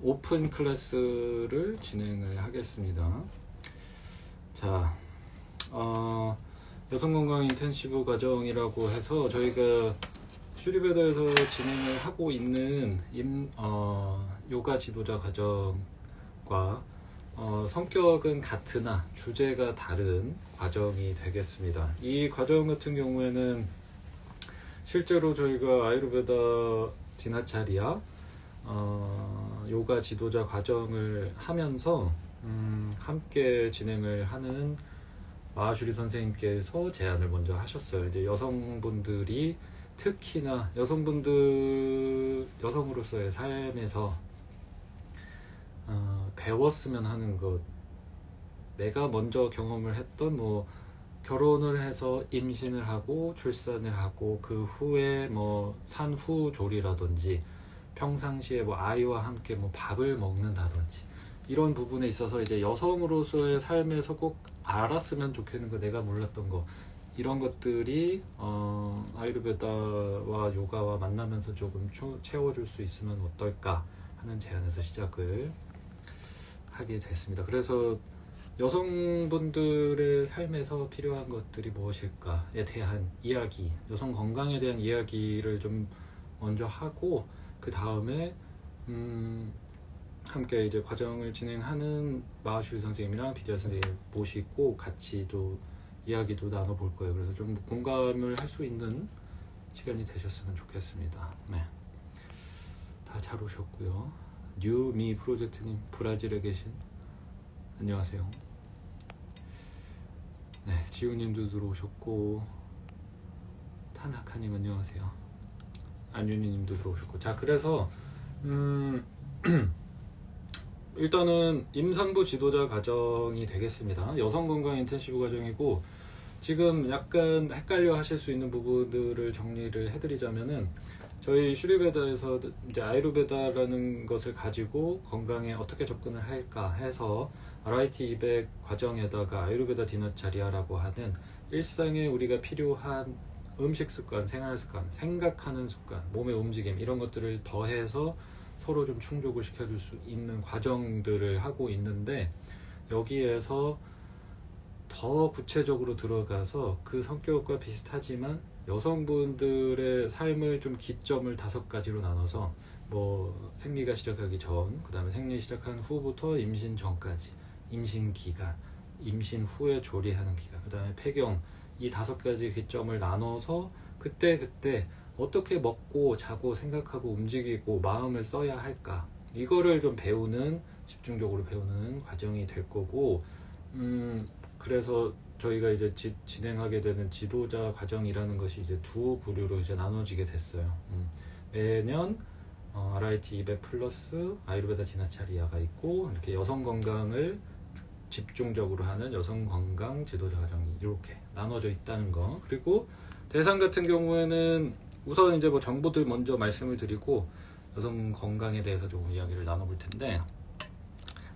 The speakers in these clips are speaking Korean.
오픈 클래스를 진행을 하겠습니다. 자, 여성건강 인텐시브 과정이라고 해서 저희가 슈리베더에서 진행을 하고 있는 요가 지도자 과정과 성격은 같으나 주제가 다른 과정이 되겠습니다. 이 과정 같은 경우에는 실제로 저희가 아유르베다 디나차리아 요가 지도자 과정을 하면서 함께 진행을 하는 마하슈리 선생님께서 제안을 먼저 하셨어요. 이제 여성분들이 특히나 여성으로서의 삶에서 배웠으면 하는 것, 내가 먼저 경험을 했던 결혼을 해서 임신을 하고 출산을 하고 그 후에 산후조리라든지 평상시에 아이와 함께 밥을 먹는다든지 이런 부분에 있어서 이제 여성으로서의 삶에서 꼭 알았으면 좋겠는 거, 내가 몰랐던 거, 이런 것들이 아유르베다와 요가와 만나면서 조금 채워줄 수 있으면 어떨까 하는 제안에서 시작을 하게 됐습니다. 그래서 여성분들의 삶에서 필요한 것들이 무엇일까에 대한 이야기, 여성 건강에 대한 이야기를 좀 먼저 하고, 그 다음에 함께 이제 과정을 진행하는 마하슈리 선생님이랑 비디아 선생님 모시고 같이 또 이야기도 나눠볼 거예요. 그래서 좀 공감을 할 수 있는 시간이 되셨으면 좋겠습니다. 네, 다 잘 오셨고요. 뉴미 프로젝트님, 브라질에 계신, 안녕하세요. 네, 지우님도 들어오셨고, 타나카님 안녕하세요. 안윤희님도 들어오셨고. 자, 그래서 일단은 임산부 지도자 과정이 되겠습니다. 여성건강 인텐시브 과정이고, 지금 약간 헷갈려 하실 수 있는 부분들을 정리를 해드리자면은, 저희 슈리베다에서 이제 아유르베다라는 것을 가지고 건강에 어떻게 접근을 할까 해서 RIT 200 과정에다가 아유르베다 디너차리아라고 하는 일상에 우리가 필요한 음식 습관, 생활 습관, 생각하는 습관, 몸의 움직임, 이런 것들을 더해서 서로 좀 충족을 시켜줄 수 있는 과정들을 하고 있는데, 여기에서 더 구체적으로 들어가서 그 성격과 비슷하지만 여성분들의 삶을 좀 기점을 5가지로 나눠서 생리가 시작하기 전, 그 다음에 생리 시작한 후부터 임신 전까지, 임신 기간, 임신 후에 조리하는 기간, 그 다음에 폐경, 이 5가지 기점을 나눠서 그때 어떻게 먹고 자고 생각하고 움직이고 마음을 써야 할까, 이거를 좀 집중적으로 배우는 과정이 될 거고, 그래서 저희가 이제 진행하게 되는 지도자 과정이라는 것이 이제 2부류로 이제 나눠지게 됐어요. 매년 RIT 200 플러스 아유르베다 디나차리아가 있고, 이렇게 여성 건강을 집중적으로 하는 여성 건강 지도자 과정이 이렇게 나눠져 있다는 거. 그리고 대상 같은 경우에는 우선 이제 정보들 먼저 말씀을 드리고 여성 건강에 대해서 조금 이야기를 나눠볼 텐데,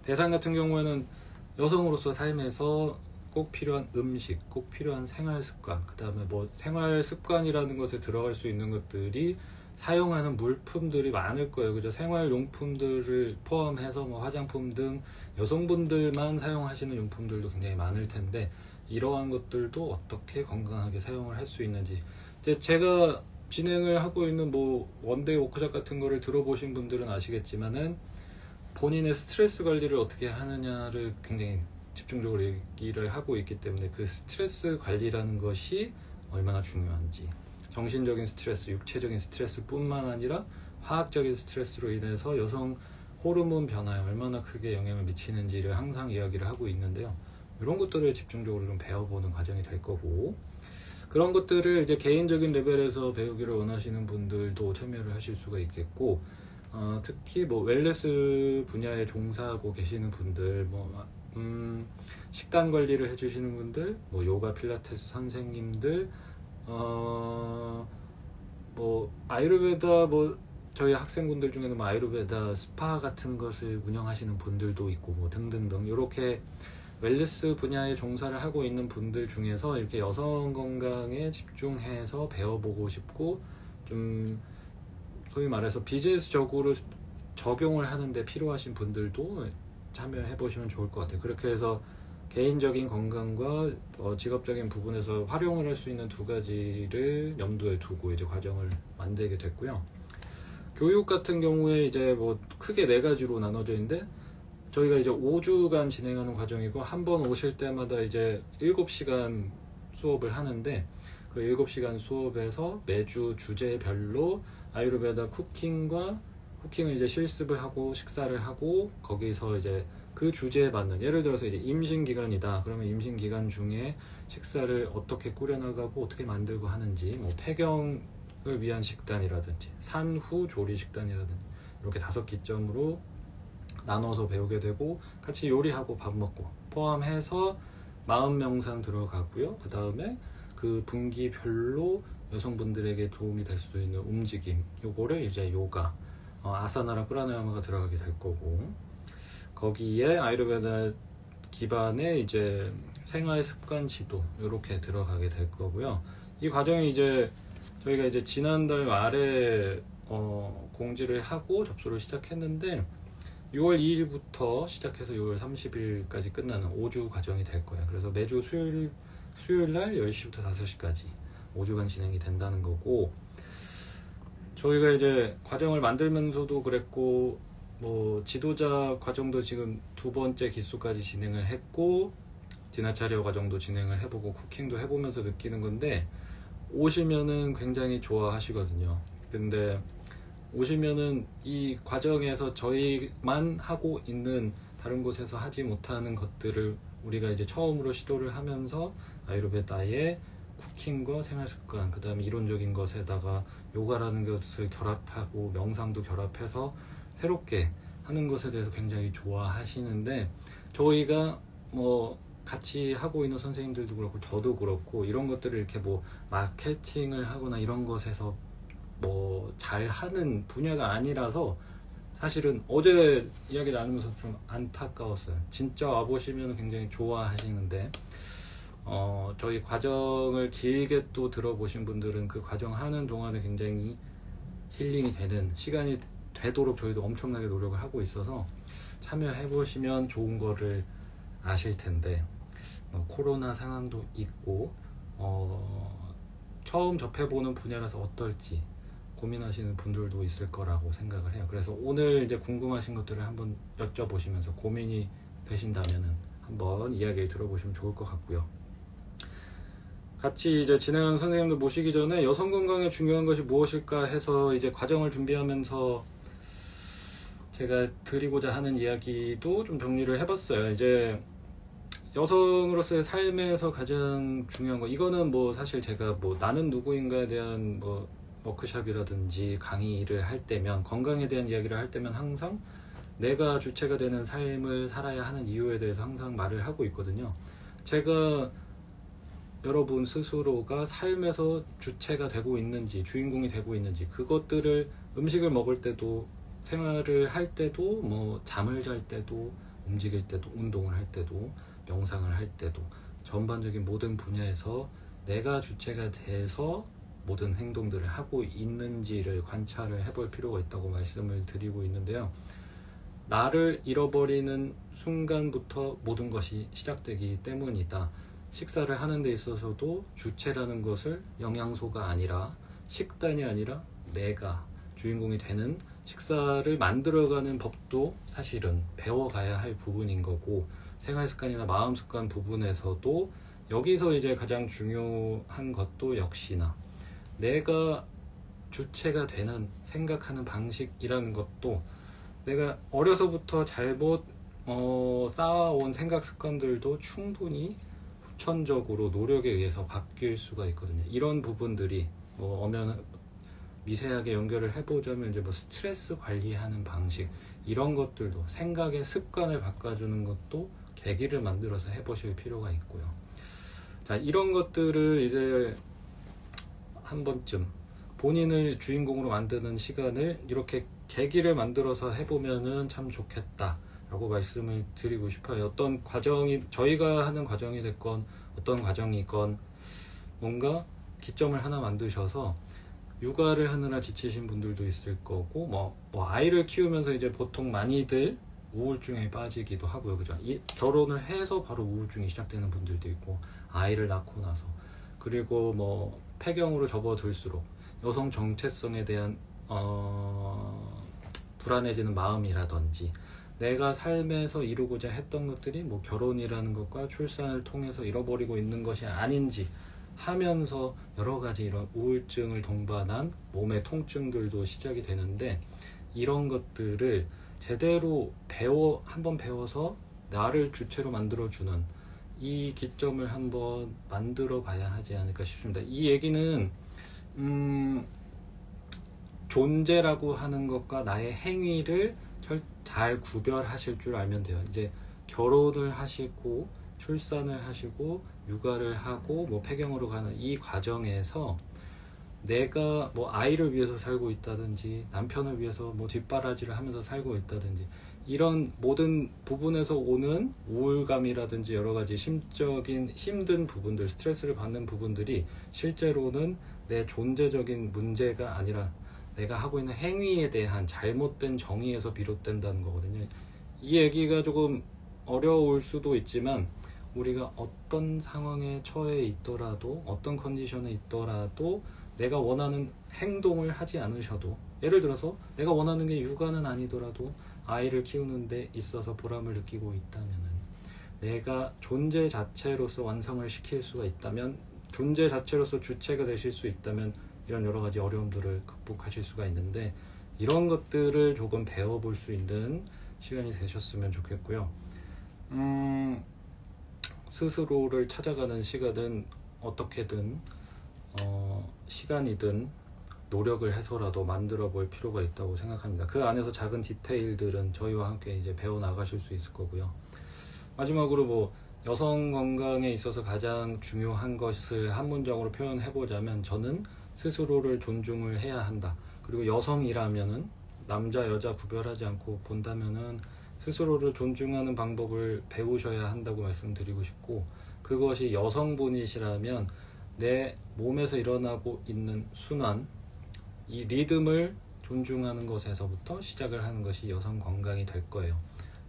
대상 같은 경우에는 여성으로서 삶에서 꼭 필요한 음식, 꼭 필요한 생활 습관, 그 다음에 생활 습관이라는 것에 들어갈 수 있는 것들이 사용하는 물품들이 많을 거예요. 그죠? 생활용품들을 포함해서 화장품 등 여성분들만 사용하시는 용품들도 굉장히 많을 텐데, 이러한 것들도 어떻게 건강하게 사용을 할 수 있는지, 이제 제가 진행을 하고 있는 원데이 워크숍 같은 거를 들어보신 분들은 아시겠지만은, 본인의 스트레스 관리를 어떻게 하느냐를 굉장히 집중적으로 얘기를 하고 있기 때문에, 그 스트레스 관리라는 것이 얼마나 중요한지, 정신적인 스트레스, 육체적인 스트레스 뿐만 아니라 화학적인 스트레스로 인해서 여성 호르몬 변화에 얼마나 크게 영향을 미치는지를 항상 이야기를 하고 있는데요. 이런 것들을 집중적으로 좀 배워보는 과정이 될 거고, 그런 것들을 이제 개인적인 레벨에서 배우기를 원하시는 분들도 참여를 하실 수가 있겠고, 특히 웰네스 분야에 종사하고 계시는 분들, 식단 관리를 해주시는 분들, 요가 필라테스 선생님들, 아유르베다, 저희 학생분들 중에는 아유르베다 스파 같은 것을 운영하시는 분들도 있고 등등등, 이렇게 웰니스 분야에 종사를 하고 있는 분들 중에서 이렇게 여성 건강에 집중해서 배워보고 싶고, 좀 소위 말해서 비즈니스적으로 적용을 하는데 필요하신 분들도 참여해 보시면 좋을 것 같아요. 그렇게 해서 개인적인 건강과 직업적인 부분에서 활용을 할 수 있는 두 가지를 염두에 두고 이제 과정을 만들게 됐고요. 교육 같은 경우에 이제 뭐 크게 네 가지로 나눠져 있는데, 저희가 이제 5주간 진행하는 과정이고, 한 번 오실 때마다 이제 7시간 수업을 하는데, 그 7시간 수업에서 매주 주제별로 아유르베다 쿠킹을 이제 실습을 하고 식사를 하고, 거기서 이제 그 주제에 맞는, 예를 들어서 이제 임신 기간이다 그러면 임신 기간 중에 식사를 어떻게 꾸려나가고 어떻게 만들고 하는지, 뭐 폐경을 위한 식단이라든지 산후 조리 식단이라든지, 이렇게 5기점으로 나눠서 배우게 되고, 같이 요리하고 밥 먹고 포함해서 마음 명상 들어가고요. 그 다음에 그 분기별로 여성분들에게 도움이 될 수 있는 움직임, 요거를 이제 요가, 아사나랑 프라나야마가 들어가게 될 거고, 거기에 아유르베다 기반의 이제 생활 습관 지도, 이렇게 들어가게 될 거고요. 이 과정이 이제 저희가 이제 지난달 말에 공지를 하고 접수를 시작했는데, 6월 2일부터 시작해서 6월 30일까지 끝나는 5주 과정이 될 거예요. 그래서 매주 수요일 날 10시부터 5시까지 5주간 진행이 된다는 거고, 저희가 이제 과정을 만들면서도 그랬고, 뭐 지도자 과정도 지금 2번째 기수까지 진행을 했고, 디나차리어 과정도 진행을 해보고 쿠킹도 해보면서 느끼는 건데, 오시면은 굉장히 좋아하시거든요. 근데 오시면은 이 과정에서 저희만 하고 있는, 다른 곳에서 하지 못하는 것들을 우리가 이제 처음으로 시도를 하면서 아유르베다의 쿠킹과 생활습관, 그 다음에 이론적인 것에다가 요가라는 것을 결합하고 명상도 결합해서 새롭게 하는 것에 대해서 굉장히 좋아하시는데, 저희가 뭐 같이 하고 있는 선생님들도 그렇고 저도 그렇고, 이런 것들을 이렇게 뭐 마케팅을 하거나 이런 것에서 뭐 잘하는 분야가 아니라서, 사실은 어제 이야기 나누면서 좀 안타까웠어요. 진짜 와보시면 굉장히 좋아하시는데, 저희 과정을 길게 또 들어보신 분들은 그 과정 하는 동안에 굉장히 힐링이 되는 시간이 되도록 저희도 엄청나게 노력을 하고 있어서 참여해 보시면 좋은 거를 아실 텐데, 코로나 상황도 있고 처음 접해보는 분야라서 어떨지 고민하시는 분들도 있을 거라고 생각을 해요. 그래서 오늘 이제 궁금하신 것들을 한번 여쭤보시면서 고민이 되신다면은 한번 이야기를 들어보시면 좋을 것 같고요. 같이 이제 진행하는 선생님들 모시기 전에 여성 건강에 중요한 것이 무엇일까 해서 이제 과정을 준비하면서 제가 드리고자 하는 이야기도 좀 정리를 해봤어요. 이제 여성으로서의 삶에서 가장 중요한 거, 이거는 뭐 사실 제가 뭐 나는 누구인가에 대한 뭐 워크숍이라든지 강의를 할 때면, 건강에 대한 이야기를 할 때면 항상 내가 주체가 되는 삶을 살아야 하는 이유에 대해서 항상 말을 하고 있거든요. 제가 여러분 스스로가 삶에서 주체가 되고 있는지, 주인공이 되고 있는지, 그것들을 음식을 먹을 때도, 생활을 할 때도, 뭐 잠을 잘 때도, 움직일 때도, 운동을 할 때도, 명상을 할 때도, 전반적인 모든 분야에서 내가 주체가 돼서 모든 행동들을 하고 있는지를 관찰을 해볼 필요가 있다고 말씀을 드리고 있는데요. 나를 잃어버리는 순간부터 모든 것이 시작되기 때문이다. 식사를 하는 데 있어서도 주체라는 것을 영양소가 아니라, 식단이 아니라 내가 주인공이 되는 식사를 만들어가는 법도 사실은 배워가야 할 부분인 거고, 생활습관이나 마음습관 부분에서도 여기서 이제 가장 중요한 것도 역시나 내가 주체가 되는 생각하는 방식이라는 것도, 내가 어려서부터 잘못 쌓아온 생각 습관들도 충분히 후천적으로 노력에 의해서 바뀔 수가 있거든요. 이런 부분들이 미세하게 연결을 해보자면 이제 뭐 스트레스 관리하는 방식, 이런 것들도, 생각의 습관을 바꿔주는 것도 계기를 만들어서 해보실 필요가 있고요. 자, 이런 것들을 이제 한 번쯤 본인을 주인공으로 만드는 시간을 이렇게 계기를 만들어서 해보면은 참 좋겠다 라고 말씀을 드리고 싶어요. 어떤 과정이, 저희가 하는 과정이 됐건 어떤 과정이건 뭔가 기점을 하나 만드셔서 육아를 하느라 지치신 분들도 있을 거고, 뭐 아이를 키우면서 이제 보통 많이들 우울증에 빠지기도 하고요. 그죠? 결혼을 해서 바로 우울증이 시작되는 분들도 있고, 아이를 낳고 나서. 그리고 뭐 폐경으로 접어들수록 여성 정체성에 대한 불안해지는 마음이라든지, 내가 삶에서 이루고자 했던 것들이 뭐 결혼이라는 것과 출산을 통해서 잃어버리고 있는 것이 아닌지 하면서 여러 가지 이런 우울증을 동반한 몸의 통증들도 시작이 되는데, 이런 것들을 제대로 한번 배워서 나를 주체로 만들어주는 이 기점을 한번 만들어 봐야 하지 않을까 싶습니다. 이 얘기는 존재라고 하는 것과 나의 행위를 잘 구별하실 줄 알면 돼요. 이제 결혼을 하시고 출산을 하시고 육아를 하고 뭐 폐경으로 가는 이 과정에서 내가 뭐 아이를 위해서 살고 있다든지 남편을 위해서 뭐 뒷바라지를 하면서 살고 있다든지, 이런 모든 부분에서 오는 우울감이라든지 여러 가지 심적인 힘든 부분들, 스트레스를 받는 부분들이 실제로는 내 존재적인 문제가 아니라 내가 하고 있는 행위에 대한 잘못된 정의에서 비롯된다는 거거든요. 이 얘기가 조금 어려울 수도 있지만, 우리가 어떤 상황에 처해 있더라도, 어떤 컨디션에 있더라도 내가 원하는 행동을 하지 않으셔도, 예를 들어서 내가 원하는 게 육아는 아니더라도 아이를 키우는 데 있어서 보람을 느끼고 있다면은, 내가 존재 자체로서 완성을 시킬 수가 있다면, 존재 자체로서 주체가 되실 수 있다면 이런 여러 가지 어려움들을 극복하실 수가 있는데, 이런 것들을 조금 배워볼 수 있는 시간이 되셨으면 좋겠고요. 스스로를 찾아가는 시간은 어떻게든 시간이든 노력을 해서라도 만들어 볼 필요가 있다고 생각합니다. 그 안에서 작은 디테일들은 저희와 함께 이제 배워 나가실 수 있을 거고요. 마지막으로 뭐 여성 건강에 있어서 가장 중요한 것을 한 문장으로 표현해 보자면, 저는 스스로를 존중을 해야 한다. 그리고 여성이라면은 남자 여자 구별하지 않고 본다면은 스스로를 존중하는 방법을 배우셔야 한다고 말씀드리고 싶고, 그것이 여성분이시라면 내 몸에서 일어나고 있는 순환, 이 리듬을 존중하는 것에서부터 시작을 하는 것이 여성 건강이 될 거예요.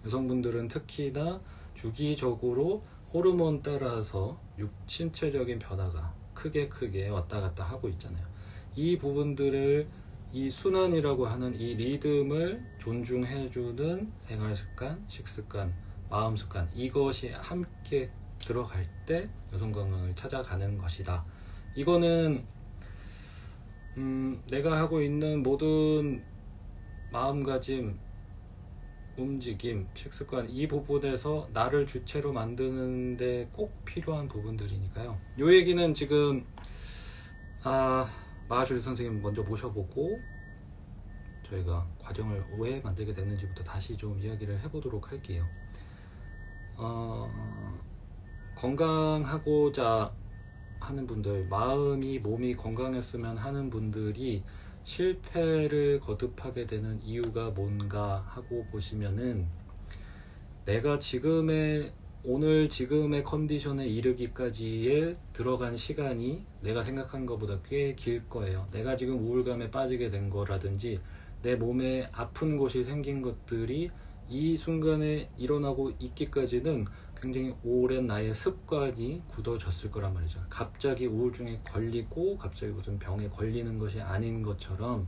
여성분들은 특히나 주기적으로 호르몬 따라서 신체적인 변화가 크게 왔다 갔다 하고 있잖아요. 이 부분들을, 이 순환이라고 하는 이 리듬을 존중해주는 생활습관, 식습관, 마음습관, 이것이 함께 들어갈 때 여성 건강을 찾아가는 것이다. 이거는 내가 하고 있는 모든 마음가짐, 움직임, 식습관, 이 부분에서 나를 주체로 만드는데 꼭 필요한 부분들이니까요. 이 얘기는 지금 마하슈리 선생님 먼저 모셔보고 저희가 과정을 왜 만들게 됐는지부터 다시 좀 이야기를 해보도록 할게요. 건강하고자 하는 분들, 마음이 몸이 건강했으면 하는 분들이 실패를 거듭하게 되는 이유가 뭔가 하고 보시면은, 내가 오늘 지금의 컨디션에 이르기까지에 들어간 시간이 내가 생각한 것보다 꽤 길 거예요. 내가 지금 우울감에 빠지게 된 거라든지 내 몸에 아픈 곳이 생긴 것들이 이 순간에 일어나고 있기까지는 굉장히 오랜 나의 습관이 굳어졌을 거란 말이죠. 갑자기 우울증에 걸리고 갑자기 무슨 병에 걸리는 것이 아닌 것처럼,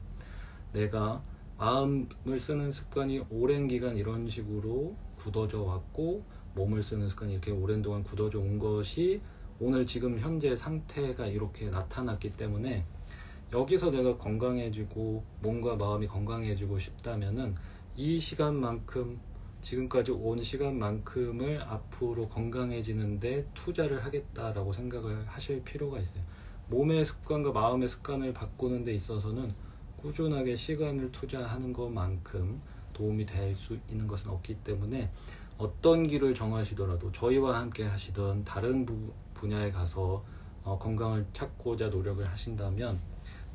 내가 마음을 쓰는 습관이 오랜 기간 이런 식으로 굳어져 왔고, 몸을 쓰는 습관이 이렇게 오랜 동안 굳어져 온 것이 오늘 지금 현재 상태가 이렇게 나타났기 때문에, 여기서 내가 건강해지고 몸과 마음이 건강해지고 싶다면은 이 시간만큼, 지금까지 온 시간만큼을 앞으로 건강해지는데 투자를 하겠다라고 생각을 하실 필요가 있어요. 몸의 습관과 마음의 습관을 바꾸는 데 있어서는 꾸준하게 시간을 투자하는 것만큼 도움이 될 수 있는 것은 없기 때문에, 어떤 길을 정하시더라도 저희와 함께 하시던 다른 분야에 가서 건강을 찾고자 노력을 하신다면,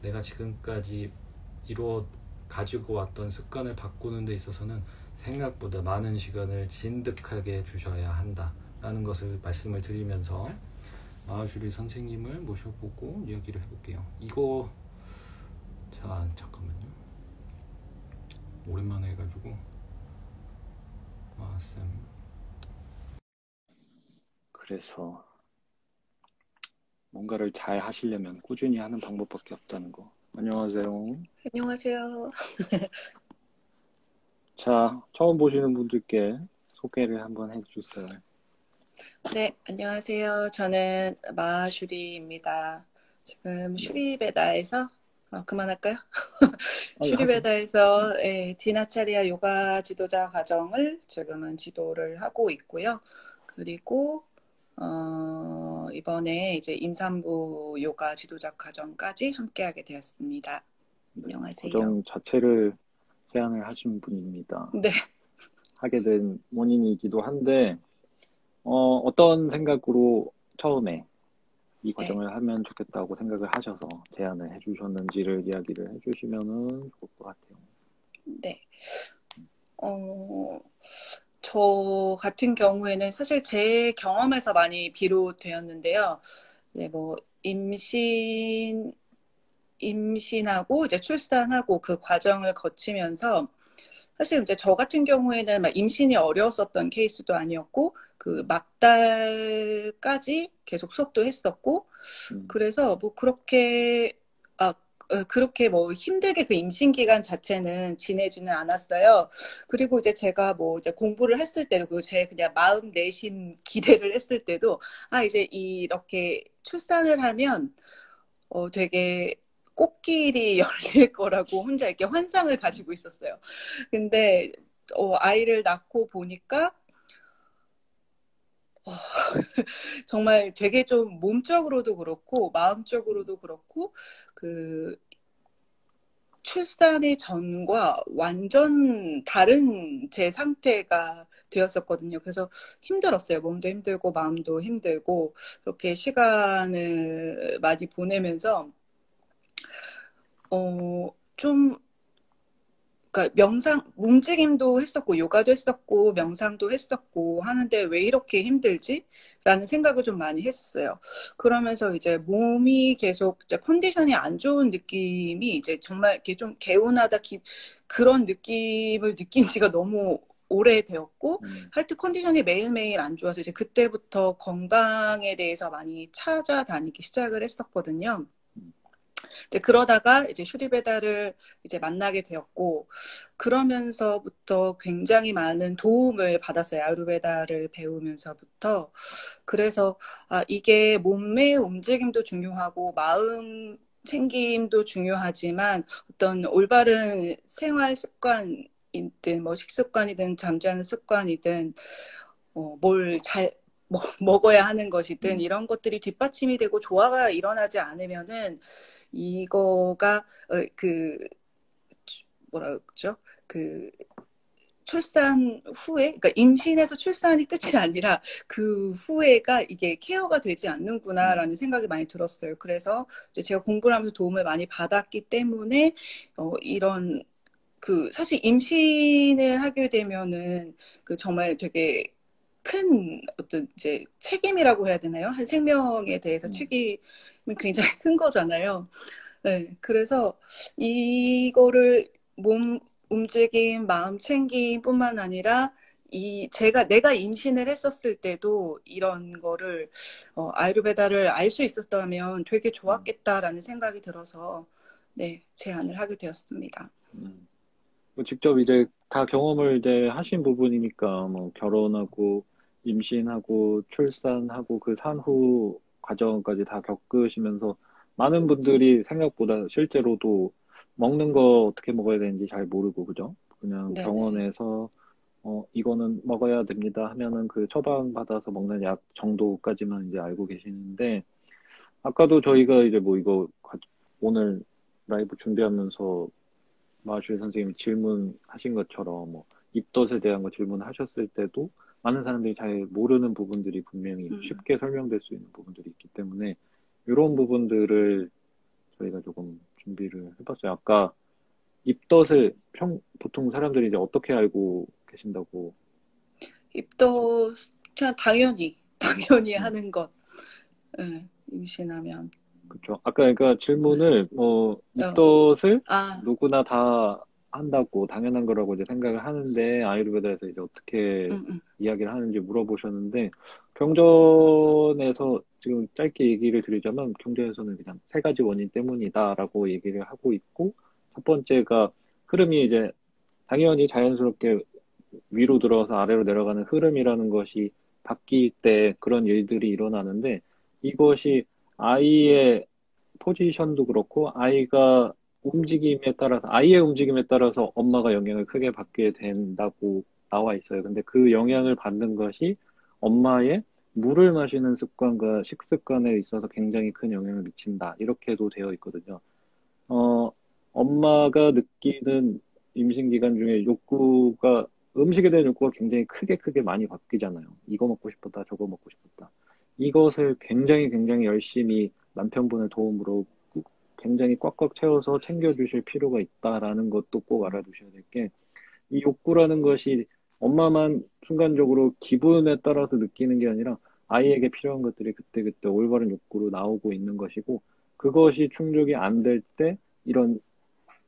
내가 지금까지 가지고 왔던 습관을 바꾸는 데 있어서는 생각보다 많은 시간을 진득하게 주셔야 한다라는 것을 말씀을 드리면서 마하슈리 선생님을 모셔보고 이야기를 해볼게요. 이거 아, 잠깐만요. 오랜만에 해가지고. 아, 쌤. 그래서 뭔가를 잘 하시려면 꾸준히 하는 방법밖에 없다는 거. 안녕하세요. 안녕하세요. 자, 처음 보시는 분들께 소개를 한번 해주세요. 네, 안녕하세요. 저는 마슈리입니다. 지금 네. 슈리베다에서 그만할까요? 하세요. 슈리베다에서 디나차리아 요가 지도자 과정을 지금은 지도를 하고 있고요. 그리고 이번에 이제 임산부 요가 지도자 과정까지 함께하게 되었습니다. 안녕하세요. 과정 자체를 제안을 하신 분입니다. 네. 하게 된 원인이기도 한데, 어떤 생각으로 처음에 이 네. 과정을 하면 좋겠다고 생각을 하셔서 제안을 해주셨는지를 이야기를 해주시면은 좋을 것 같아요. 네. 저 같은 경우에는 사실 제 경험에서 많이 비롯되었는데요. 네, 뭐, 임신하고 이제 출산하고 그 과정을 거치면서 사실 이제 저 같은 경우에는 막 임신이 어려웠었던 케이스도 아니었고 그 막달까지 계속 수업도 했었고 그래서 뭐 그렇게 뭐 힘들게 그 임신 기간 자체는 지내지는 않았어요. 그리고 이제 제가 뭐 이제 공부를 했을 때도 그리고 제 그냥 마음 내심 기대를 했을 때도 이제 이렇게 출산을 하면 되게 꽃길이 열릴 거라고 혼자 이렇게 환상을 가지고 있었어요. 근데 아이를 낳고 보니까 정말 되게 좀 몸적으로도 그렇고 마음적으로도 그렇고 그 출산의 전과 완전 다른 제 상태가 되었었거든요. 그래서 힘들었어요. 몸도 힘들고 마음도 힘들고 그렇게 시간을 많이 보내면서 좀 그러니까 움직임도 했었고, 요가도 했었고, 명상도 했었고 하는데 왜 이렇게 힘들지? 라는 생각을 좀 많이 했었어요. 그러면서 이제 몸이 계속 이제 컨디션이 안 좋은 느낌이 이제 정말 이렇게 좀 개운하다, 그런 느낌을 느낀 지가 너무 오래되었고, 하여튼 컨디션이 매일매일 안 좋아서 이제 그때부터 건강에 대해서 많이 찾아다니기 시작을 했었거든요. 그러다가 이제 슈리베다를 이제 만나게 되었고, 그러면서부터 굉장히 많은 도움을 받았어요. 아유르베다를 배우면서부터. 그래서, 이게 몸의 움직임도 중요하고, 마음 챙김도 중요하지만, 어떤 올바른 생활 습관이든, 뭐 식습관이든, 잠자는 습관이든, 먹어야 하는 것이든, 이런 것들이 뒷받침이 되고 조화가 일어나지 않으면은, 이거가 뭐라 그러죠? 출산 후에, 그러니까 임신에서 출산이 끝이 아니라 그 후에가 이게 케어가 되지 않는구나라는 생각이 많이 들었어요. 그래서 이제 제가 공부를 하면서 도움을 많이 받았기 때문에 이런 사실 임신을 하게 되면은 정말 되게 큰 어떤 이제 책임이라고 해야 되나요? 한 생명에 대해서 책임이 굉장히 큰 거잖아요. 네, 그래서 이거를 몸 움직임, 마음 챙김뿐만 아니라 내가 임신을 했었을 때도 이런 거를 아유르베다를 알 수 있었다면 되게 좋았겠다라는 생각이 들어서 네, 제안을 하게 되었습니다. 뭐 직접 이제 다 경험을 이제 하신 부분이니까 뭐 결혼하고 임신하고 출산하고 그 산후 과정까지 다 겪으시면서 많은 분들이 생각보다 실제로도 먹는 거 어떻게 먹어야 되는지 잘 모르고 그죠? 그냥 네네. 병원에서 이거는 먹어야 됩니다 하면은 그 처방 받아서 먹는 약 정도까지만 이제 알고 계시는데 아까도 저희가 이제 뭐 이거 오늘 라이브 준비하면서 마주일 선생님이 질문하신 것처럼 뭐 입덧에 대한 거 질문하셨을 때도 많은 사람들이 잘 모르는 부분들이 분명히 쉽게 설명될 수 있는 부분들이 있기 때문에 이런 부분들을 저희가 조금 준비를 해봤어요. 아까 입덧을 보통 사람들이 이제 어떻게 알고 계신다고? 그냥 당연히 음, 하는 것. 네, 임신하면. 그렇죠. 아까 그러니까 질문을 어, 입덧을 아, 누구나 다 한다고 당연한 거라고 이제 생각을 하는데 아유르베다에서 이제 어떻게 음, 음, 이야기를 하는지 물어보셨는데 경전에서 지금 짧게 얘기를 드리자면 경전에서는 그냥 세 가지 원인 때문이다라고 얘기를 하고 있고 첫 번째가 흐름이 이제 당연히 자연스럽게 위로 들어서 아래로 내려가는 흐름이라는 것이 바뀔 때 그런 일들이 일어나는데 이것이 아이의 포지션도 그렇고 아이의 움직임에 따라서 엄마가 영향을 크게 받게 된다고 나와 있어요. 근데 그 영향을 받는 것이 엄마의 물을 마시는 습관과 식습관에 있어서 굉장히 큰 영향을 미친다. 이렇게도 되어 있거든요. 어, 엄마가 느끼는 임신 기간 중에 음식에 대한 욕구가 굉장히 크게 많이 바뀌잖아요. 이거 먹고 싶었다, 저거 먹고 싶었다. 이것을 굉장히 굉장히 열심히 남편분의 도움으로 굉장히 꽉꽉 채워서 챙겨주실 필요가 있다라는 것도 꼭 알아두셔야 될 게, 이 욕구라는 것이 엄마만 순간적으로 기분에 따라서 느끼는 게 아니라 아이에게 필요한 것들이 그때그때 올바른 욕구로 나오고 있는 것이고, 그것이 충족이 안 될 때 이런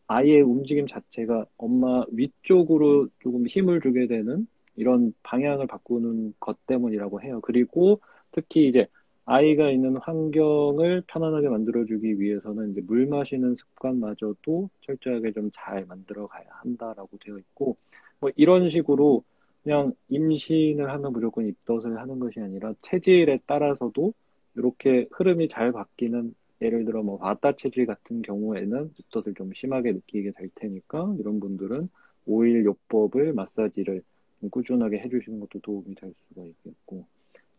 아이의 움직임 자체가 엄마 위쪽으로 조금 힘을 주게 되는 이런 방향을 바꾸는 것 때문이라고 해요. 그리고 특히 이제 아이가 있는 환경을 편안하게 만들어주기 위해서는 이제 물 마시는 습관마저도 철저하게 좀 잘 만들어 가야 한다라고 되어 있고, 뭐 이런 식으로 그냥 임신을 하면 무조건 입덧을 하는 것이 아니라 체질에 따라서도 이렇게 흐름이 잘 바뀌는 예를 들어 뭐 아따 체질 같은 경우에는 입덧을 좀 심하게 느끼게 될 테니까 이런 분들은 오일 요법을 마사지를 좀 꾸준하게 해주시는 것도 도움이 될 수가 있겠고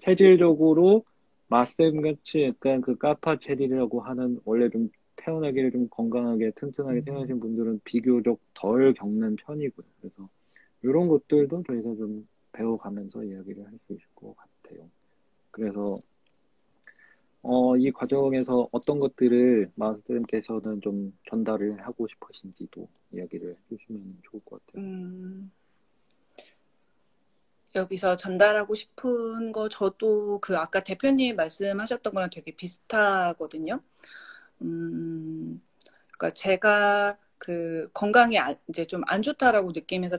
체질적으로 마쌤같이 약간 그 까파 체질이라고 하는 원래 좀 태어나기를 좀 건강하게 튼튼하게 태어나신 분들은 비교적 덜 겪는 편이고요. 그래서 이런 것들도 저희가 좀 배워가면서 이야기를 할 수 있을 것 같아요. 그래서 이 과정에서 어떤 것들을 마스터님께서는 좀 전달을 하고 싶으신지도 이야기를 해주시면 좋을 것 같아요. 음, 여기서 전달하고 싶은 거 저도 그 아까 대표님 말씀하셨던 거랑 되게 비슷하거든요. 음, 그러니까 제가 그 건강이 이제 좀 안 좋다라고 느끼면서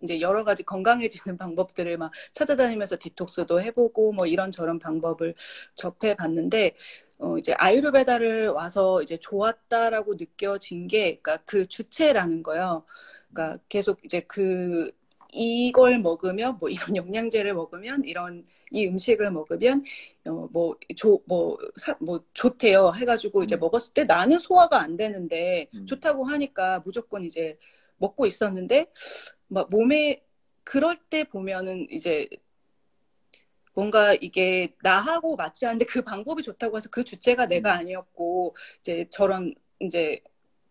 이제 여러 가지 건강해지는 방법들을 막 찾아다니면서 디톡스도 해보고 뭐 이런저런 방법을 접해봤는데, 이제 아유르베다를 와서 이제 좋았다라고 느껴진 게, 그러니까 그 주체라는 거요. 그러니까 계속 이제 이걸 먹으면, 뭐 이런 영양제를 먹으면, 이 음식을 먹으면 뭐 좋대요 해가지고 이제 음, 먹었을 때 나는 소화가 안 되는데 음, 좋다고 하니까 무조건 이제 먹고 있었는데 막 몸에 그럴 때 보면은 이제 뭔가 이게 나하고 맞지 않는데 그 방법이 좋다고 해서 그 주체가 내가 음, 아니었고 이제 저런 이제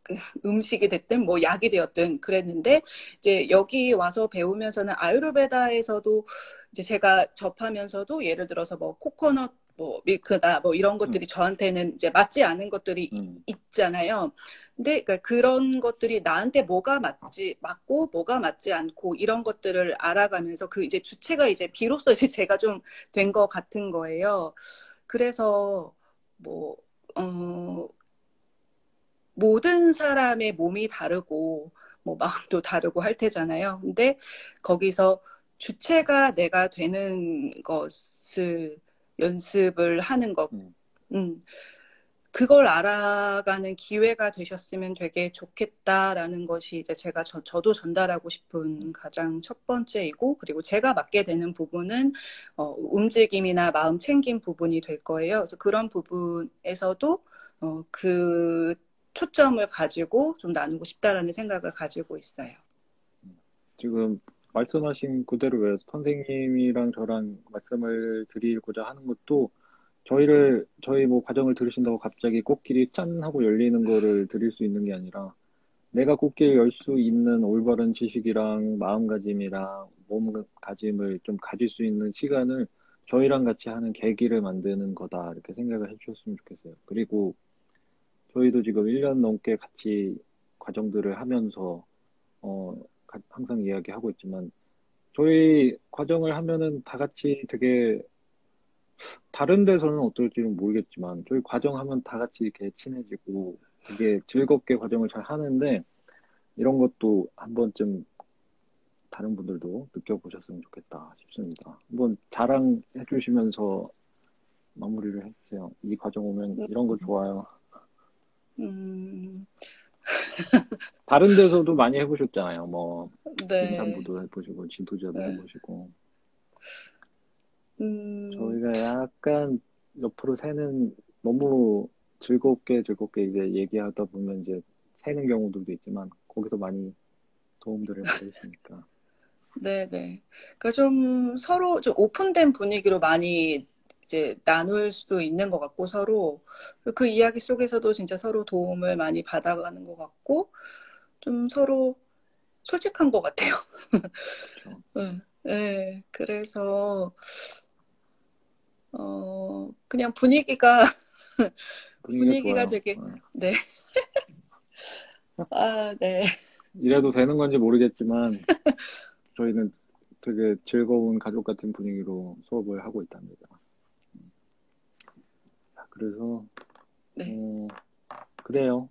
그 음식이 됐든 뭐 약이 되었든 그랬는데 이제 여기 와서 배우면서는 아유르베다에서도 이제 제가 접하면서도 예를 들어서 뭐 코코넛 뭐 밀크다 뭐 이런 음, 것들이 저한테는 이제 맞지 않은 것들이 음, 있잖아요. 근데 그러니까 그런 것들이 나한테 맞고 뭐가 맞지 않고 이런 것들을 알아가면서 그 이제 주체가 이제 비로소 이제 제가 좀 된 것 같은 거예요. 그래서 뭐 모든 사람의 몸이 다르고 뭐 마음도 다르고 할 테잖아요. 근데 거기서 주체가 내가 되는 것을 연습을 하는 것, 음. 음, 그걸 알아가는 기회가 되셨으면 되게 좋겠다라는 것이 이제 저도 전달하고 싶은 가장 첫 번째이고, 그리고 제가 맡게 되는 부분은, 움직임이나 마음 챙김 부분이 될 거예요. 그래서 그런 부분에서도, 그 초점을 가지고 좀 나누고 싶다라는 생각을 가지고 있어요. 지금 말씀하신 그대로 왜 선생님이랑 저랑 말씀을 드리고자 하는 것도 저희 뭐 과정을 들으신다고 갑자기 꽃길이 짠 하고 열리는 거를 드릴 수 있는 게 아니라 내가 꽃길 열 수 있는 올바른 지식이랑 마음가짐이랑 몸가짐을 좀 가질 수 있는 시간을 저희랑 같이 하는 계기를 만드는 거다. 이렇게 생각을 해주셨으면 좋겠어요. 그리고 저희도 지금 1년 넘게 같이 과정들을 하면서, 항상 이야기하고 있지만, 저희 과정을 하면은 다 같이 되게 다른 데서는 어떨지는 모르겠지만 저희 과정하면 다 같이 이렇게 친해지고 되게 즐겁게 과정을 잘 하는데 이런 것도 한 번쯤 다른 분들도 느껴보셨으면 좋겠다 싶습니다. 한번 자랑해 주시면서 마무리를 해주세요. 이 과정 오면 이런 거 좋아요. 음, 다른 데서도 많이 해보셨잖아요. 뭐 네. 임산부도 해보시고 지도자도 네. 해보시고 음, 저희가 약간 옆으로 새는 너무 즐겁게 이제 얘기하다 보면 이제 새는 경우들도 있지만 거기서 많이 도움들을 받으시니까 네네. 그러니까 좀 서로 좀 오픈된 분위기로 많이 이제 나눌 수 있는 것 같고 서로 그 이야기 속에서도 진짜 서로 도움을 많이 받아가는 것 같고 좀 서로 솔직한 것 같아요. 그렇죠. 네, 네. 그래서 그냥 분위기가 분위기가 분위기가 좋아요. 되게 네. 아, 네. 이래도 되는 건지 모르겠지만 저희는 되게 즐거운 가족 같은 분위기로 수업을 하고 있답니다. 자, 그래서 네. 그래요.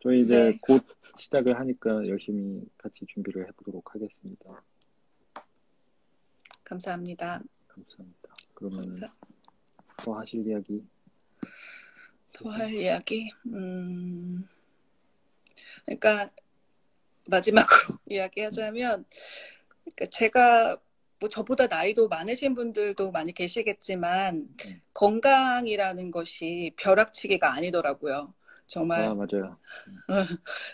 저희 이제 네. 곧 시작을 하니까 열심히 같이 준비를 해보도록 하겠습니다. 감사합니다. 감사합니다. 그러면은 더 하실 이야기 더 할 이야기? 그러니까 마지막으로 이야기하자면 그러니까 제가 뭐 저보다 나이도 많으신 분들도 많이 계시겠지만 건강이라는 것이 벼락치기가 아니더라고요. 아, 정말 맞아요.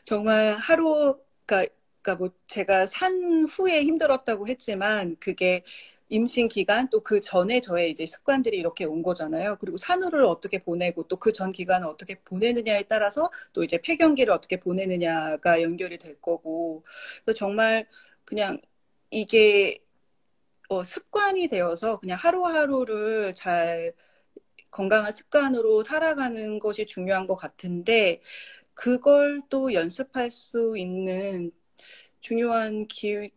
정말 하루 그러니까 뭐 제가 산 후에 힘들었다고 했지만 그게 임신 기간 또 그 전에 저의 이제 습관들이 이렇게 온 거잖아요. 그리고 산후를 어떻게 보내고 또 그 전 기간을 어떻게 보내느냐에 따라서 또 이제 폐경기를 어떻게 보내느냐가 연결이 될 거고. 그래서 정말 그냥 이게 습관이 되어서 그냥 하루하루를 잘 건강한 습관으로 살아가는 것이 중요한 것 같은데 그걸 또 연습할 수 있는 중요한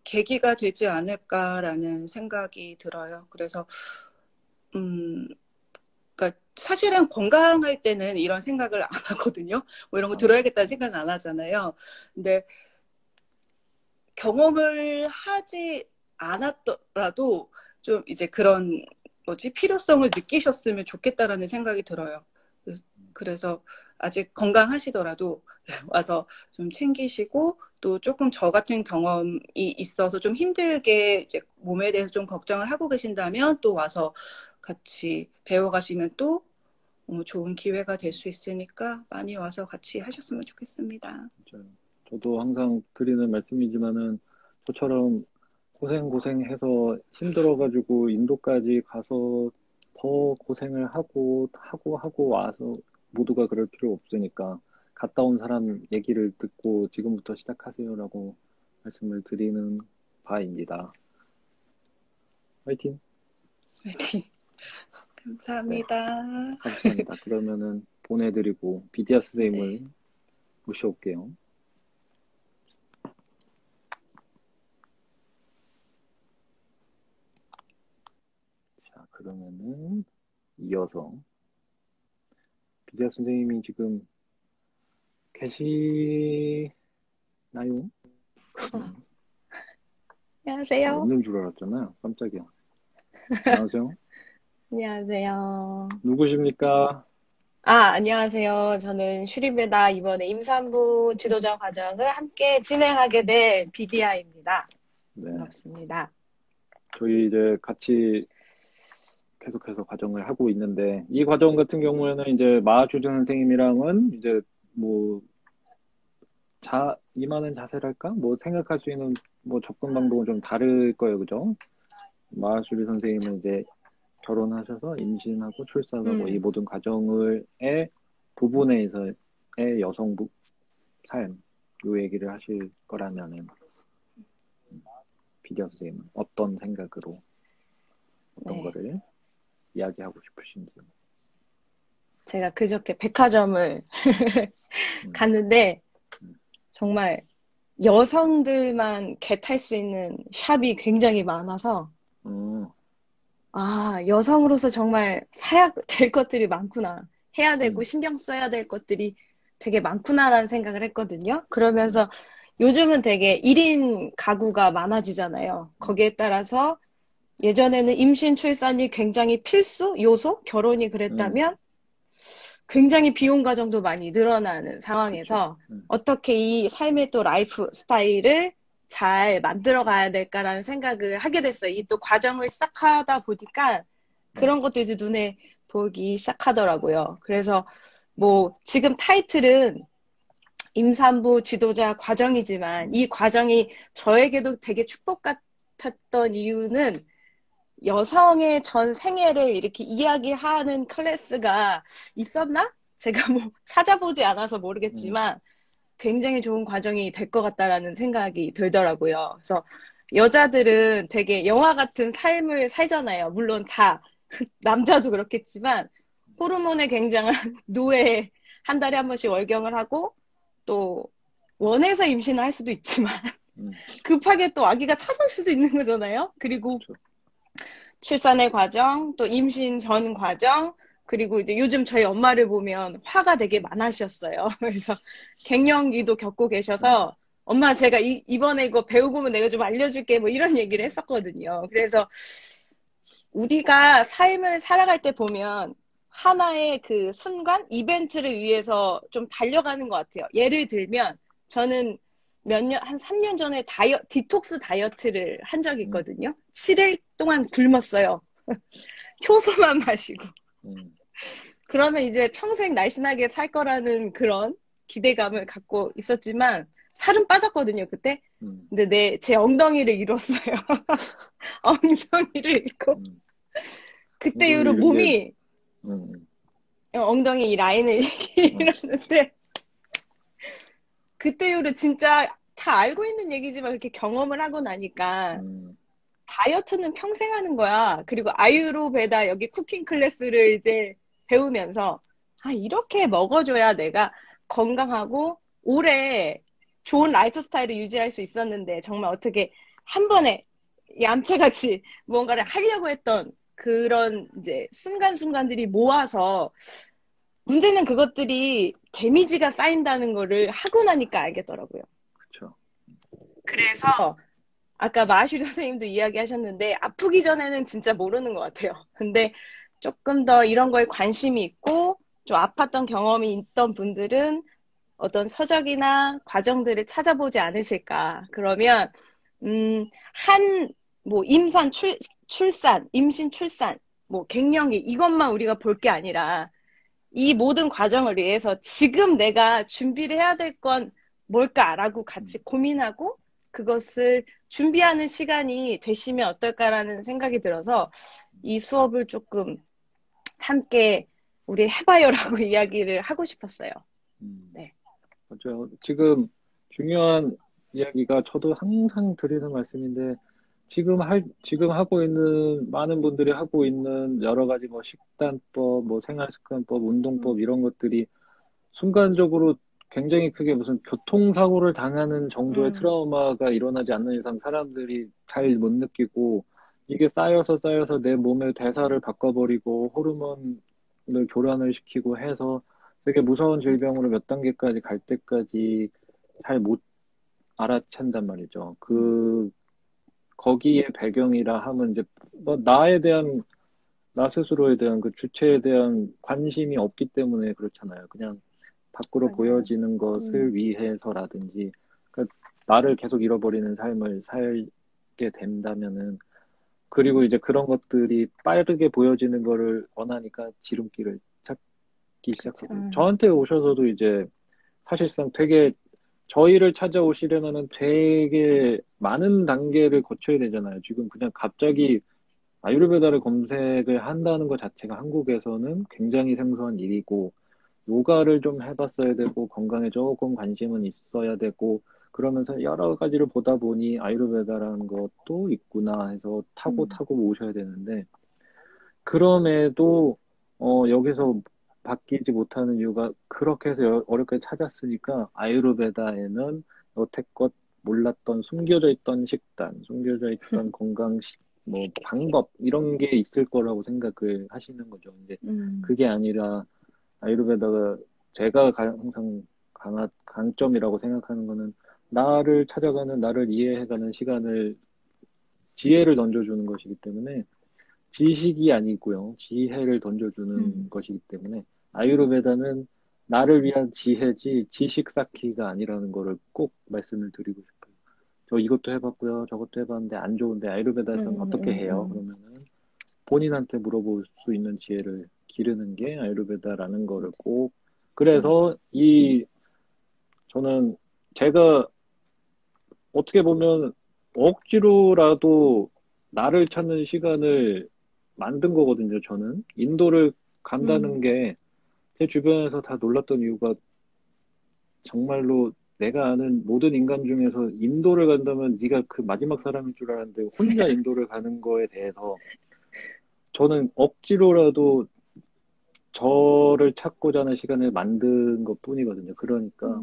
계기가 되지 않을까라는 생각이 들어요. 그래서 그러니까 사실은 건강할 때는 이런 생각을 안 하거든요. 뭐 이런 거 들어야겠다는 생각은 안 하잖아요. 근데 경험을 하지 않았더라도 좀 이제 그런 필요성을 느끼셨으면 좋겠다라는 생각이 들어요. 그래서 아직 건강하시더라도 와서 좀 챙기시고 또 조금 저 같은 경험이 있어서 좀 힘들게 이제 몸에 대해서 좀 걱정을 하고 계신다면 또 와서 같이 배워가시면 또 좋은 기회가 될 수 있으니까 많이 와서 같이 하셨으면 좋겠습니다. 맞아요. 저도 항상 드리는 말씀이지만은 저처럼 고생해서 힘들어가지고 인도까지 가서 더 고생을 하고 와서 모두가 그럴 필요 없으니까 갔다 온 사람 얘기를 듣고 지금부터 시작하세요라고 말씀을 드리는 바입니다. 화이팅! 화이팅! 네, 감사합니다. 감사합니다. 그러면은 보내드리고 비디아 선생님을 네. 모셔올게요. 자, 그러면은 이어서 비디아 선생님이 지금 계시나요? 안녕하세요. 없는 줄 알았잖아요. 깜짝이야. 안녕하세요. 안녕하세요. 누구십니까? 안녕하세요. 저는 슈리베다 이번에 임산부 지도자 과정을 함께 진행하게 될 비디아입니다. 네, 반갑습니다. 저희 이제 같이 계속해서 과정을 하고 있는데 이 과정 같은 경우에는 이제 마주준 선생님이랑은 이제 뭐 임하는 자세랄까? 뭐 생각할 수 있는 뭐 접근 방법은 좀 다를 거예요, 그죠? 마주준 선생님은 이제 결혼하셔서 임신하고 출산하고 이 모든 과정의 부분에 있어의 여성부 삶, 요 얘기를 하실 거라면은 비디오 선생님은 어떤 생각으로 어떤 네. 거를 이야기하고 싶으신지. 제가 그저께 백화점을 갔는데 정말 여성들만 개 탈 수 있는 샵이 굉장히 많아서 여성으로서 정말 사야 될 것들이 많구나. 해야 되고 음, 신경 써야 될 것들이 되게 많구나라는 생각을 했거든요. 그러면서 요즘은 되게 1인 가구가 많아지잖아요. 음, 거기에 따라서 예전에는 임신, 출산이 굉장히 필수 요소? 결혼이 음, 그랬다면 굉장히 비용 과정도 많이 늘어나는 그쵸. 상황에서 어떻게 이 삶의 또 라이프 스타일을 잘 만들어 가야 될까라는 생각을 하게 됐어요. 이 또 과정을 시작하다 보니까 음, 그런 것들이 이제 눈에 보이기 시작하더라고요. 그래서 뭐 지금 타이틀은 임산부 지도자 과정이지만 이 과정이 저에게도 되게 축복 같았던 이유는 여성의 전 생애를 이렇게 이야기하는 클래스가 있었나? 제가 뭐 찾아보지 않아서 음, 모르겠지만 굉장히 좋은 과정이 될 것 같다라는 생각이 들더라고요. 그래서 여자들은 되게 영화 같은 삶을 살잖아요. 물론 다 남자도 그렇겠지만 호르몬에 굉장한 노예에 한 달에 한 번씩 월경을 하고 또 원해서 임신을 할 수도 있지만 음, 급하게 또 아기가 찾아올 수도 있는 거잖아요. 그리고 그쵸. 출산의 과정, 또 임신 전 과정, 그리고 이제 요즘 저희 엄마를 보면 화가 되게 많으셨어요. 그래서 갱년기도 겪고 음, 계셔서 엄마 제가 이번에 이거 배우고 오면 내가 좀 알려줄게 뭐 이런 얘기를 했었거든요. 그래서 우리가 삶을 살아갈 때 보면 하나의 그 순간 이벤트를 위해서 좀 달려가는 것 같아요. 예를 들면 저는 한 3년 전에 디톡스 다이어트를 한 적이 음, 있거든요. 7일 동안 굶었어요. 효소만 마시고. 음, 그러면 이제 평생 날씬하게 살 거라는 그런 기대감을 갖고 있었지만 살은 빠졌거든요, 그때. 음, 근데 제 ong덩이를 잃었어요. 엉덩이를 잃고 음. 그때 엉덩이 이후로 이런 게, 몸이 음, 엉덩이 이 라인을 음, 잃었는데 그때 이후로 진짜 다 알고 있는 얘기지만 그렇게 경험을 하고 나니까 음, 다이어트는 평생 하는 거야. 그리고 아유르베다 여기 쿠킹 클래스를 이제 배우면서 이렇게 먹어줘야 내가 건강하고 오래 좋은 라이프 스타일을 유지할 수 있었는데 정말 어떻게 한 번에 얌체같이 뭔가를 하려고 했던 그런 이제 순간순간들이 모아서 문제는 그것들이 데미지가 쌓인다는 거를 하고 나니까 알겠더라고요. 그쵸. 그래서 아까 마하슈리 선생님도 이야기하셨는데 아프기 전에는 진짜 모르는 것 같아요. 근데 조금 더 이런 거에 관심이 있고 좀 아팠던 경험이 있던 분들은 어떤 서적이나 과정들을 찾아보지 않으실까. 그러면 한 뭐 출산, 임신 출산, 뭐 갱년기 이것만 우리가 볼 게 아니라 이 모든 과정을 위해서 지금 내가 준비를 해야 될 건 뭘까라고 같이 음, 고민하고 그것을 준비하는 시간이 되시면 어떨까라는 생각이 들어서 이 수업을 조금 함께 우리 해봐요라고 이야기를 하고 싶었어요. 음. 네. 맞아요. 지금 중요한 이야기가 저도 항상 드리는 말씀인데, 지금 하고 있는, 많은 분들이 하고 있는 여러 가지 뭐 식단법, 뭐 생활습관법, 운동법 이런 것들이 순간적으로 굉장히 크게 무슨 교통사고를 당하는 정도의 음, 트라우마가 일어나지 않는 이상 사람들이 잘 못 느끼고 이게 쌓여서 내 몸의 대사를 바꿔버리고 호르몬을 교란을 시키고 해서 되게 무서운 질병으로 몇 단계까지 갈 때까지 잘 못 알아챈단 말이죠. 거기에 배경이라 하면 이제 뭐 나 스스로에 대한 그 주체에 대한 관심이 없기 때문에 그렇잖아요. 그냥 밖으로 맞아요. 보여지는 것을 위해서라든지, 그러니까 나를 계속 잃어버리는 삶을 살게 된다면은, 그리고 이제 그런 것들이 빠르게 보여지는 거를 원하니까 지름길을 찾기 그치. 시작하고, 저한테 오셔서도 이제 사실상 저희를 찾아오시려면은 되게 많은 단계를 거쳐야 되잖아요. 지금 그냥 갑자기 아유르베다를 검색을 한다는 것 자체가 한국에서는 굉장히 생소한 일이고, 요가를 좀 해봤어야 되고, 건강에 조금 관심은 있어야 되고, 그러면서 여러 가지를 보다 보니 아유르베다라는 것도 있구나 해서 타고 오셔야 되는데, 그럼에도, 여기서 바뀌지 못하는 이유가 그렇게 해서 어렵게 찾았으니까, 아유르베다에는 여태껏 몰랐던 숨겨져 있던 식단, 숨겨져 있던 건강 뭐 방법 이런 게 있을 거라고 생각을 하시는 거죠. 이제 그게 아니라 아유르베다가 제가 항상 강점이라고 생각하는 거는 나를 찾아가는, 나를 이해해가는 시간을, 지혜를 던져주는 것이기 때문에 지식이 아니고요. 지혜를 던져주는 것이기 때문에 아유르베다는 나를 위한 지혜지 지식 쌓기가 아니라는 거를 꼭 말씀을 드리고 싶어요. 저 이것도 해봤고요. 저것도 해봤는데 안 좋은데 아유르베다에서는 어떻게 해요? 그러면은 본인한테 물어볼 수 있는 지혜를 기르는 게 아유르베다라는 거를 꼭. 그래서 저는 제가 어떻게 보면 억지로라도 나를 찾는 시간을 만든 거거든요, 저는. 인도를 간다는 게 제 주변에서 다 놀랐던 이유가 정말로 내가 아는 모든 인간 중에서 인도를 간다면 네가 그 마지막 사람일 줄 알았는데 혼자 인도를 가는 거에 대해서 저는 억지로라도 저를 찾고자 하는 시간을 만든 것 뿐이거든요. 그러니까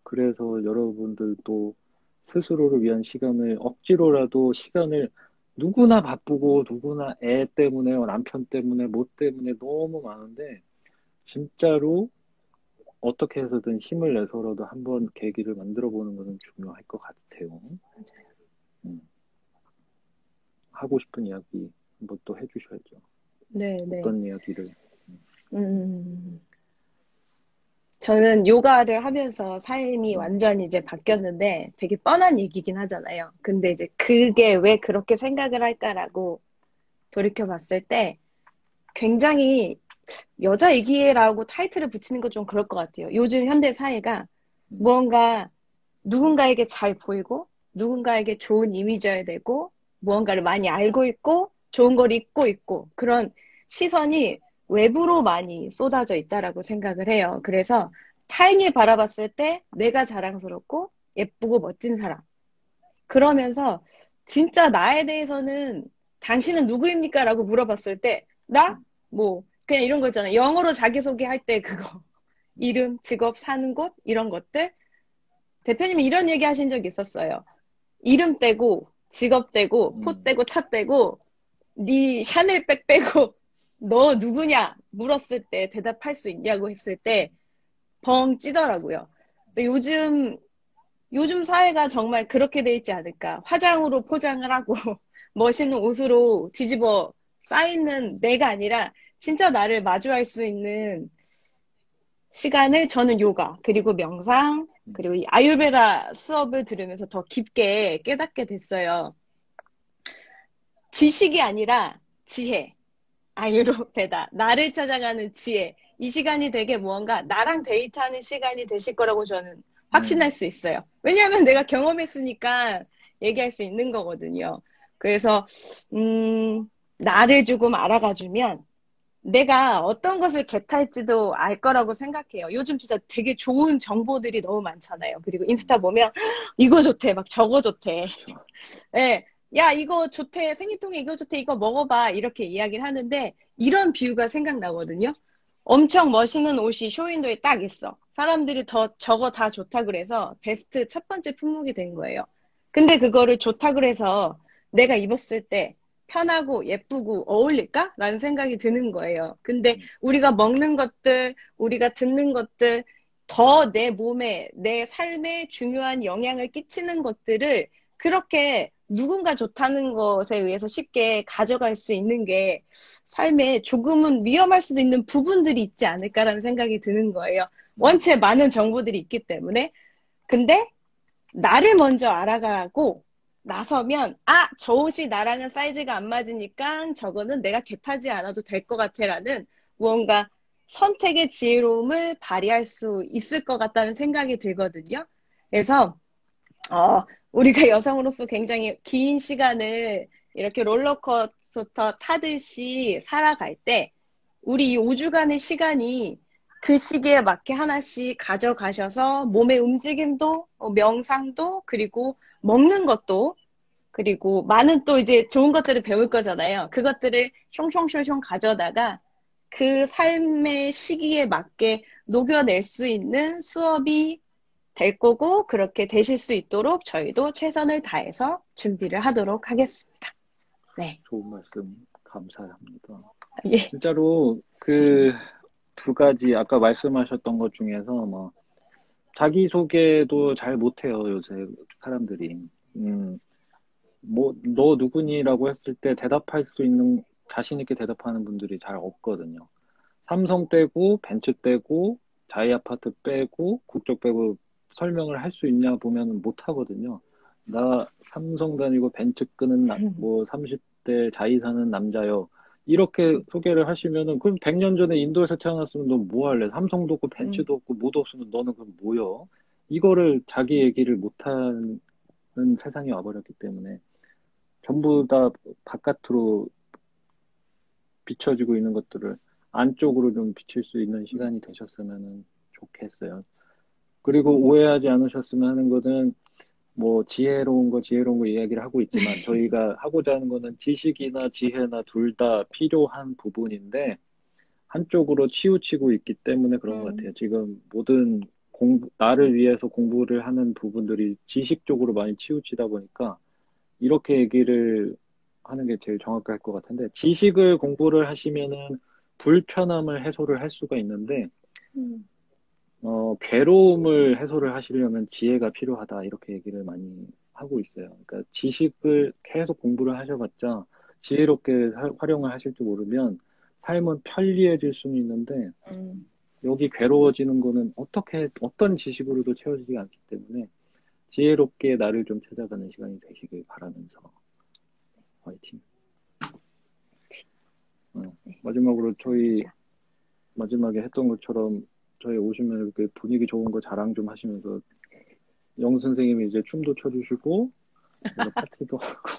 그래서 여러분들도 스스로를 위한 시간을 억지로라도 시간을 누구나 바쁘고 누구나 애 때문에 남편 때문에 뭐 때문에 너무 많은데 진짜로 어떻게 해서든 힘을 내서라도 한번 계기를 만들어 보는 것은 중요할 것 같아요. 맞아요. 하고 싶은 이야기 한번 또 해주셔야죠. 네, 네. 어떤 이야기를. 저는 요가를 하면서 삶이 완전히 이제 바뀌었는데 되게 뻔한 얘기긴 하잖아요. 근데 이제 그게 왜 그렇게 생각을 할까라고 돌이켜 봤을 때 굉장히 여자 얘기라고 타이틀을 붙이는 건 좀 그럴 것 같아요. 요즘 현대 사회가 무언가 누군가에게 잘 보이고 누군가에게 좋은 이미지여야 되고 무언가를 많이 알고 있고 좋은 걸 입고 있고 그런 시선이 외부로 많이 쏟아져 있다라고 생각을 해요. 그래서 타인이 바라봤을 때 내가 자랑스럽고 예쁘고 멋진 사람. 그러면서 진짜 나에 대해서는 당신은 누구입니까? 라고 물어봤을 때 나? 뭐 그냥 이런 거 있잖아요. 영어로 자기소개할 때 그거. 이름, 직업, 사는 곳 이런 것들. 대표님이 이런 얘기 하신 적 있었어요. 이름 떼고 직업 떼고 코 떼고 차 떼고 네 샤넬백 빼고 너 누구냐 물었을 때 대답할 수 있냐고 했을 때 벙 찌더라고요. 요즘 사회가 정말 그렇게 돼 있지 않을까. 화장으로 포장을 하고 멋있는 옷으로 뒤집어 쌓이는 내가 아니라 진짜 나를 마주할 수 있는 시간을 저는 요가 그리고 명상 그리고 이 아유르베다 수업을 들으면서 더 깊게 깨닫게 됐어요. 지식이 아니라 지혜. 아유르베다. 나를 찾아가는 지혜. 이 시간이 되게 무언가 나랑 데이트하는 시간이 되실 거라고 저는 확신할 수 있어요. 왜냐하면 내가 경험했으니까 얘기할 수 있는 거거든요. 그래서 나를 조금 알아가주면 내가 어떤 것을 개탈지도 알 거라고 생각해요. 요즘 진짜 되게 좋은 정보들이 너무 많잖아요. 그리고 인스타 보면 이거 좋대, 막 저거 좋대. 네. 야, 이거 좋대, 생리통에 이거 좋대, 이거 먹어봐. 이렇게 이야기를 하는데 이런 비유가 생각나거든요. 엄청 멋있는 옷이 쇼윈도에 딱 있어. 사람들이 저거 다 좋다 그래서 베스트 첫 번째 품목이 된 거예요. 근데 그거를 좋다 그래서 내가 입었을 때 편하고 예쁘고 어울릴까? 라는 생각이 드는 거예요. 근데 우리가 먹는 것들, 우리가 듣는 것들, 더 내 몸에, 내 삶에 중요한 영향을 끼치는 것들을 그렇게 누군가 좋다는 것에 의해서 쉽게 가져갈 수 있는 게 삶에 조금은 위험할 수도 있는 부분들이 있지 않을까라는 생각이 드는 거예요. 원체 많은 정보들이 있기 때문에. 근데 나를 먼저 알아가고 나서면 저 옷이 나랑은 사이즈가 안 맞으니까 저거는 내가 개타지 않아도 될 것 같아라는 무언가 선택의 지혜로움을 발휘할 수 있을 것 같다는 생각이 들거든요. 그래서 우리가 여성으로서 굉장히 긴 시간을 이렇게 롤러코스터 타듯이 살아갈 때 우리 이 5주간의 시간이 그 시기에 맞게 하나씩 가져가셔서 몸의 움직임도 명상도 그리고 먹는 것도 그리고 많은 또 이제 좋은 것들을 배울 거잖아요. 그것들을 숑숑숑숑 가져다가 그 삶의 시기에 맞게 녹여낼 수 있는 수업이 될 거고 그렇게 되실 수 있도록 저희도 최선을 다해서 준비를 하도록 하겠습니다. 네. 좋은 말씀 감사합니다. 예. 진짜로 그 두 가지 아까 말씀하셨던 것 중에서 뭐 자기소개도 잘 못해요, 요새 사람들이. 뭐, 너 누구니라고 했을 때 대답할 수 있는, 자신 있게 대답하는 분들이 잘 없거든요. 삼성 빼고, 벤츠 빼고, 자이 아파트 빼고, 국적 빼고 설명을 할 수 있냐 보면 못 하거든요. 나 삼성 다니고 벤츠 끄는 뭐 30대 자이 사는 남자요. 이렇게 소개를 하시면은, 그럼 100년 전에 인도에서 태어났으면 너 뭐 할래? 삼성도 없고 벤츠도 없고 뭐도 없으면 너는 그럼 뭐여? 이거를 자기 얘기를 못하는 세상이 와버렸기 때문에 전부 다 바깥으로 비춰지고 있는 것들을 안쪽으로 좀 비칠 수 있는 시간이 되셨으면 좋겠어요. 그리고 오해하지 않으셨으면 하는 것은 뭐 지혜로운 거 이야기를 하고 있지만 저희가 하고자 하는 거는 지식이나 지혜나 둘 다 필요한 부분인데 한쪽으로 치우치고 있기 때문에 그런 것 같아요. 지금 모든 나를 위해서 공부를 하는 부분들이 지식 쪽으로 많이 치우치다 보니까 이렇게 얘기를 하는 게 제일 정확할 것 같은데, 지식을 공부를 하시면은 불편함을 해소를 할 수가 있는데, 괴로움을 해소를 하시려면 지혜가 필요하다, 이렇게 얘기를 많이 하고 있어요. 그러니까 지식을 계속 공부를 하셔봤자 지혜롭게 활용을 하실 줄 모르면 삶은 편리해질 수는 있는데, 여기 괴로워지는 거는 어떤 지식으로도 채워지지 않기 때문에 지혜롭게 나를 좀 찾아가는 시간이 되시길 바라면서 화이팅. 마지막으로 저희 마지막에 했던 것처럼 저희 오시면 이렇게 분위기 좋은 거 자랑 좀 하시면서 영 선생님이 이제 춤도 춰주시고 그래서 파티도 하고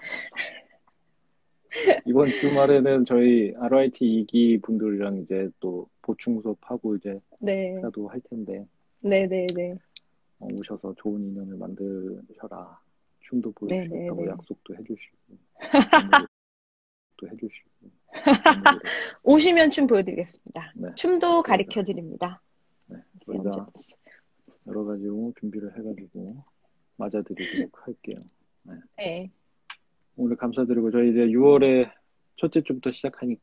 이번 주말에는 저희 RIT 2기 분들이랑 이제 또 보충 수업하고 이제 네. 식사도 할 텐데 네네네. 오셔서 좋은 인연을 만드셔라. 춤도 보여주시겠다고 네네네. 약속도 해주시고 안무도 해주시고 안무도 오시면 춤 보여드리겠습니다. 네. 춤도 가르쳐 드립니다. 네, 저희가 여러 가지 준비를 해가지고 맞아드리도록 할게요. 네. 네. 오늘 감사드리고 저희 이제 6월에 첫째 주부터 시작하니까